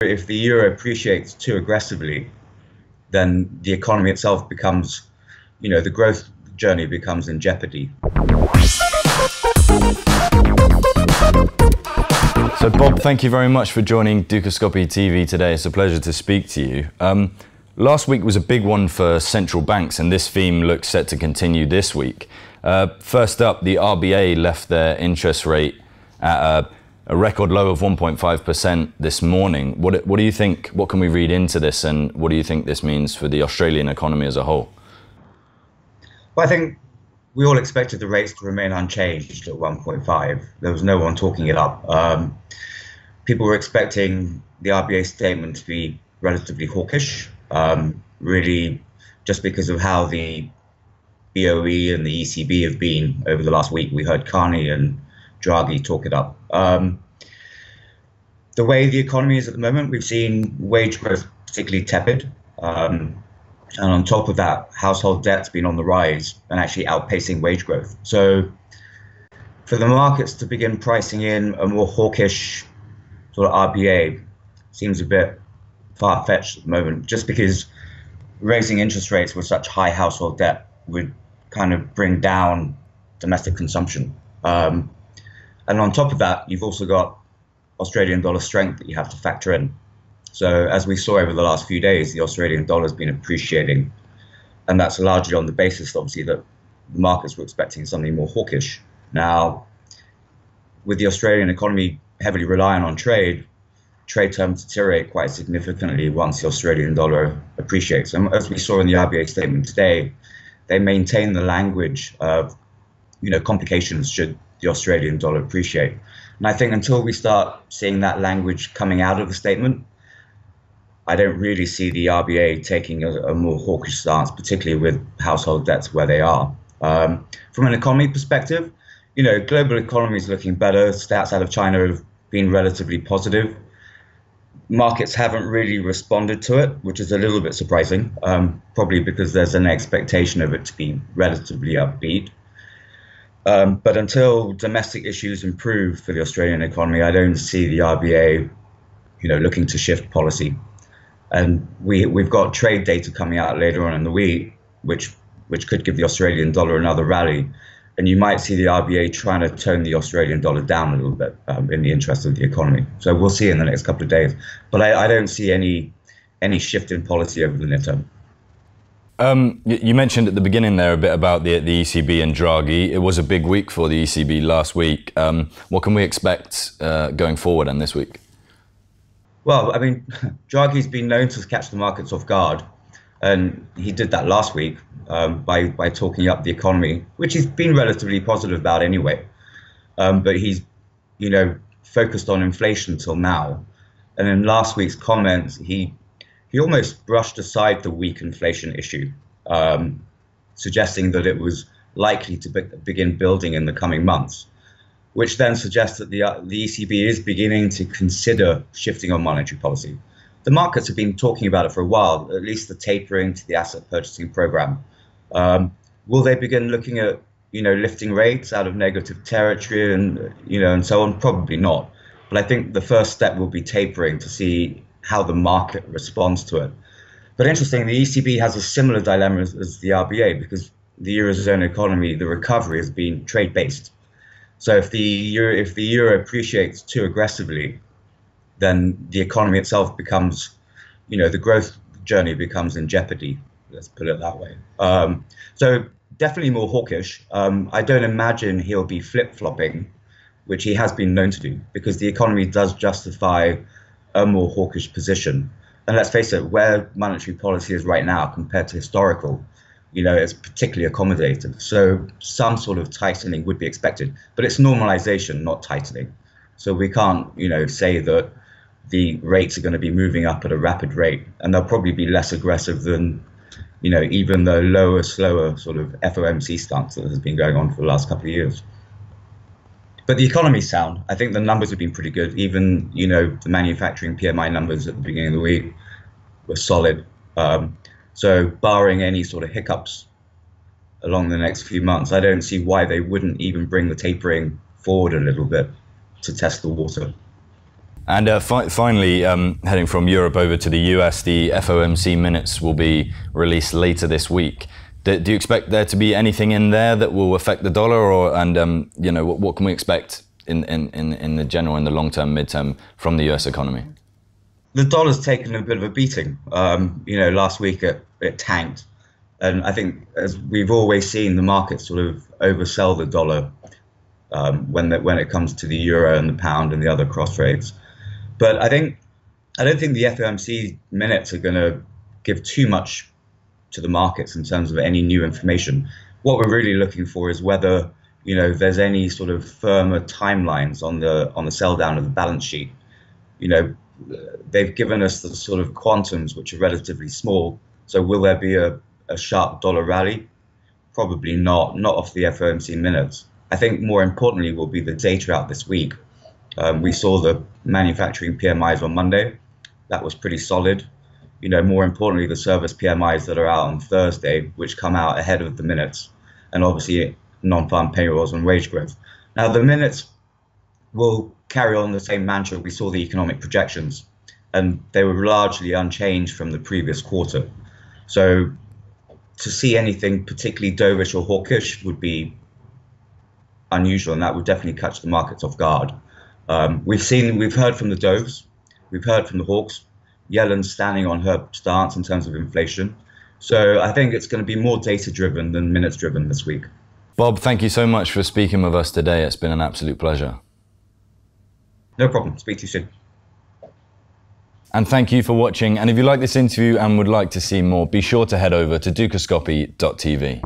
If the euro appreciates too aggressively, then the economy itself becomes, the growth journey becomes in jeopardy. So Bob, thank you very much for joining Dukascopy TV today. It's a pleasure to speak to you. Last week was a big one for central banks, and this theme looks set to continue this week. First up, the RBA left their interest rate at a record low of 1.5% this morning. What do you think, what can we read into this, and what do you think this means for the Australian economy as a whole? Well, I think we all expected the rates to remain unchanged at 1.5. There was no one talking it up. People were expecting the RBA statement to be relatively hawkish, really just because of how the BOE and the ECB have been over the last week. We heard Carney and Draghi talk it up. The way the economy is at the moment, we've seen wage growth particularly tepid. And on top of that, household debt's been on the rise and actually outpacing wage growth. So for the markets to begin pricing in a more hawkish sort of RBA seems a bit far-fetched at the moment, just because raising interest rates with such high household debt would kind of bring down domestic consumption. And on top of that, you've also got Australian dollar strength that you have to factor in. So as we saw over the last few days, the Australian dollar has been appreciating, and that's largely on the basis, obviously, that the markets were expecting something more hawkish. Now, with the Australian economy heavily relying on trade terms deteriorate quite significantly once the Australian dollar appreciates. And as we saw in the RBA statement today, they maintain the language of, complications should the Australian dollar appreciate. And I think until we start seeing that language coming out of the statement, I don't really see the RBA taking a more hawkish stance, particularly with household debts where they are. From an economy perspective, global economy is looking better. Stats out of China have been relatively positive. Markets haven't really responded to it, which is a little bit surprising, probably because there's an expectation of it to be relatively upbeat. But until domestic issues improve for the Australian economy, I don't see the RBA, looking to shift policy. And we've got trade data coming out later on in the week, which could give the Australian dollar another rally. And you might see the RBA trying to tone the Australian dollar down a little bit in the interest of the economy. So we'll see in the next couple of days. But I don't see any shift in policy over the near term. You mentioned at the beginning there a bit about the ECB and Draghi. It was a big week for the ECB last week. What can we expect going forward and this week? Well, I mean, Draghi's been known to catch the markets off guard, and he did that last week by talking up the economy, which he's been relatively positive about anyway. But he's, focused on inflation till now. And in last week's comments, he almost brushed aside the weak inflation issue, suggesting that it was likely to begin building in the coming months, which then suggests that the ECB is beginning to consider shifting on monetary policy. The markets have been talking about it for a while, at least the tapering to the asset purchasing program. Will they begin looking at, lifting rates out of negative territory and so on? Probably not. But I think the first step will be tapering to see how the market responds to it. But interesting, the ECB has a similar dilemma as the RBA, because the Eurozone economy, the recovery has been trade-based. So if the euro appreciates too aggressively, then the economy itself becomes, the growth journey becomes in jeopardy. Let's put it that way. So definitely more hawkish. I don't imagine he'll be flip-flopping, which he has been known to do, because the economy does justify a more hawkish position. And let's face it, where monetary policy is right now compared to historical, it's particularly accommodative. So some sort of tightening would be expected, but it's normalization, not tightening. So we can't, say that the rates are going to be moving up at a rapid rate, and they'll probably be less aggressive than, even the lower, slower sort of FOMC stance that has been going on for the last couple of years. But the economy's sound. I think the numbers have been pretty good. Even, the manufacturing PMI numbers at the beginning of the week were solid. So barring any sort of hiccups along the next few months, I don't see why they wouldn't even bring the tapering forward a little bit to test the water. And finally, heading from Europe over to the US, the FOMC minutes will be released later this week. Do you expect there to be anything in there that will affect the dollar, what can we expect in the general, in the long term, mid-term from the US economy? The dollar's taken a bit of a beating. Last week it tanked. And I think, as we've always seen, the market sort of oversell the dollar when it comes to the euro and the pound and the other cross rates. But I don't think the FOMC minutes are going to give too much to the markets in terms of any new information. What we're really looking for is whether there's any sort of firmer timelines on the sell down of the balance sheet. They've given us the sort of quantums which are relatively small. So will there be a sharp dollar rally? Probably not off the FOMC minutes. I think more importantly will be the data out this week. We saw the manufacturing PMIs on Monday. That was pretty solid. More importantly, the service PMIs that are out on Thursday, which come out ahead of the minutes, and obviously non-farm payrolls and wage growth. Now, the minutes will carry on the same mantra. We saw the economic projections, and they were largely unchanged from the previous quarter. So to see anything particularly dovish or hawkish would be unusual, and that would definitely catch the markets off guard. We've heard from the doves, we've heard from the hawks. Yellen's standing on her stance in terms of inflation. So I think it's going to be more data-driven than minutes-driven this week. Bob, thank you so much for speaking with us today. It's been an absolute pleasure. No problem. Speak to you soon. And thank you for watching. And if you like this interview and would like to see more, be sure to head over to dukascopy.tv.